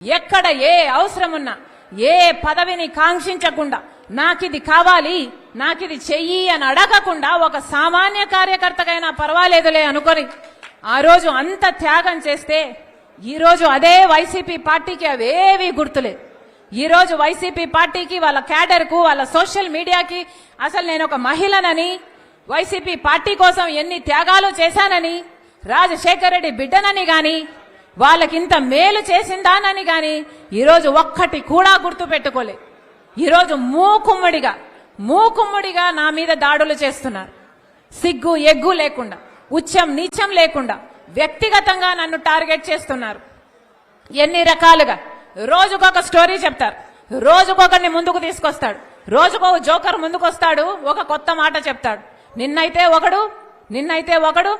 ఎక్కడ ఏ అవసరం ఉన్నా ఏ పదవిని కాంక్షించకుండా నాకిది కావాలి నాకిది చెయ్యి అని అడగకుండా ఒక సామాన్య కార్యకర్తకైనా పర్వాలేదులే అనుకొని ఆ రోజు అంత త్యాగం చేస్తే ఈ రోజు అదే వైసీపీ పార్టీకి అవేవి గుర్తులేదు. ఈ రోజు వైసీపీ పార్టీకి వాళ్ళ క్యాడర్ కు వాళ్ళ సోషల్ మీడియాకి అసలు నేను ఒక మహిళనని వైసీపీ పార్టీ కోసం ఎన్ని త్యాగాలు చేశానని రాజశేఖర రెడ్డి బిడ్డనని గాని వాళ్ళకింత మేలు చేసిందానని గాని ఈరోజు ఒక్కటి కూడా గుర్తు పెట్టుకోలే. ఈరోజు మూకుమ్మడిగా నా మీద దాడులు చేస్తున్నారు. సిగ్గు ఎగ్గు లేకుండా ఉచ్చం నీచం లేకుండా వ్యక్తిగతంగా నన్ను టార్గెట్ చేస్తున్నారు. ఎన్ని రకాలుగా రోజుకొక స్టోరీ చెప్తారు, రోజుకొకరిని ముందుకు తీసుకొస్తాడు, రోజుకొక జోకర్ ముందుకొస్తాడు, ఒక కొత్త మాట చెప్తాడు. నిన్నైతే ఒకడు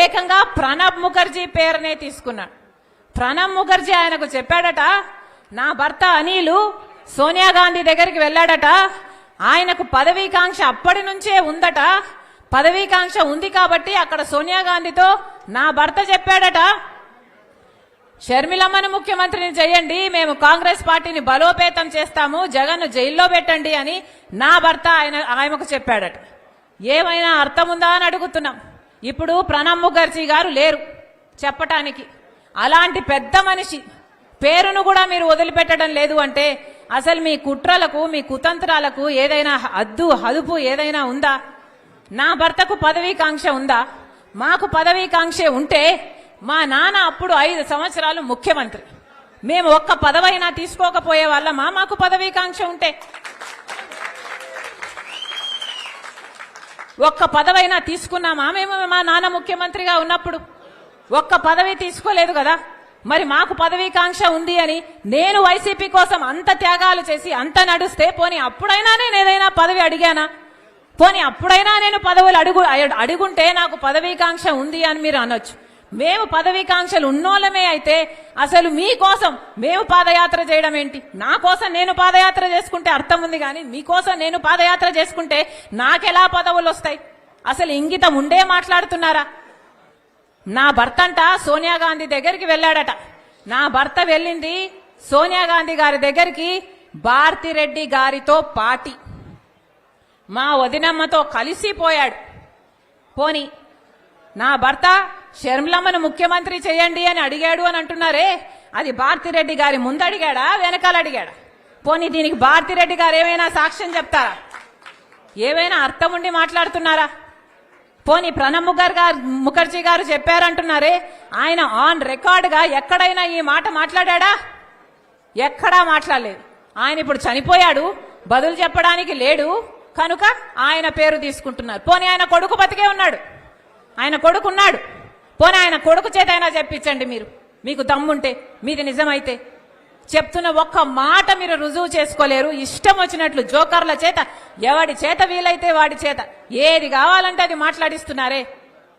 ఏకంగా ప్రణబ్ ముఖర్జీ పేరునే తీసుకున్నాడు. ప్రణబ్ ముఖర్జీ ఆయనకు చెప్పాడట, నా భర్త అనిలు సోనియా గాంధీ దగ్గరికి వెళ్ళాడట, ఆయనకు పదవీకాంక్ష అప్పటి నుంచే ఉందట, పదవీకాంక్ష ఉంది కాబట్టి అక్కడ సోనియా గాంధీతో నా భర్త చెప్పాడట, షర్మిలమ్మను ముఖ్యమంత్రిని చేయండి, మేము కాంగ్రెస్ పార్టీని బలోపేతం చేస్తాము, జగన్ జైల్లో పెట్టండి అని నా భర్త ఆయనకు చెప్పాడట. ఏమైనా అర్థం ఉందా అని అడుగుతున్నాం. ఇప్పుడు ప్రణబ్ ముఖర్జీ గారు లేరు చెప్పటానికి. అలాంటి పెద్ద మనిషి పేరును కూడా మీరు వదిలిపెట్టడం లేదు అంటే అసలు మీ కుట్రలకు మీ కుతంత్రాలకు ఏదైనా హదుపు ఏదైనా ఉందా? నా భర్తకు పదవీకాంక్ష ఉందా? మాకు పదవీకాంక్ష ఉంటే మా నాన్న అప్పుడు 5 సంవత్సరాలు ముఖ్యమంత్రి, మేము ఒక్క పదవైనా తీసుకోకపోయే వాళ్ళమా? మాకు పదవీకాంక్ష ఉంటే ఒక్క పదవైనా తీసుకున్నామా మేము? మా నాన్న ముఖ్యమంత్రిగా ఉన్నప్పుడు ఒక్క పదవి తీసుకోలేదు కదా. మరి మాకు పదవీకాంక్ష ఉంది అని నేను వైసీపీ కోసం అంత త్యాగాలు చేసి అంత నడుస్తే పోనీ అప్పుడైనా నేను ఏదైనా పదవి అడిగానా? పోనీ అప్పుడైనా నేను పదవులు అడుగుంటే నాకు పదవీకాంక్ష ఉంది అని మీరు అనొచ్చు. మేము పదవీకాంక్షలు ఉన్నోళ్ళమే అయితే అసలు మీకోసం మేము పాదయాత్ర చేయడం ఏంటి? నా కోసం నేను పాదయాత్ర చేసుకుంటే అర్థం ఉంది, కానీ మీకోసం నేను పాదయాత్ర చేసుకుంటే నాకెలా పదవులు వస్తాయి? అసలు ఇంగితం ఉండే మాట్లాడుతున్నారా? నా భర్త అంట సోనియా గాంధీ దగ్గరికి వెళ్ళాడట. నా భర్త వెళ్ళింది సోనియా గాంధీ గారి దగ్గరికి భారతిరెడ్డి గారితో పాటి మా వదినమ్మతో కలిసిపోయాడు. పోని నా భర్త షర్మిలమ్మను ముఖ్యమంత్రి చేయండి అని అడిగాడు అని అంటున్నారే, అది భారతిరెడ్డి గారి ముందు అడిగాడా వెనకాల అడిగాడా? పోనీ దీనికి భారతిరెడ్డి గారు ఏమైనా సాక్ష్యం చెప్తారా? ఏమైనా అర్థం ఉండి మాట్లాడుతున్నారా? పోనీ ప్రణబ్ ముఖర్జీ గారు చెప్పారంటున్నారే, ఆయన ఆన్ రికార్డ్ గా ఎక్కడైనా ఈ మాట మాట్లాడా? ఎక్కడా మాట్లాడలేదు. ఆయన ఇప్పుడు చనిపోయాడు, బదులు చెప్పడానికి లేడు కనుక ఆయన పేరు తీసుకుంటున్నారు. పోనీ ఆయన కొడుకు బతికే ఉన్నాడు, ఆయన కొడుకున్నాడు, పోనీ ఆయన కొడుకు చేత అయినా చెప్పించండి మీరు, మీకు దమ్ముంటే, మీది నిజమైతే. చెప్తున్న ఒక్క మాట మీరు రుజువు చేసుకోలేరు. ఇష్టం వచ్చినట్లు జోకర్ల చేత ఎవడి చేత వీలైతే వాడి చేత ఏది కావాలంటే అది మాట్లాడిస్తున్నారే.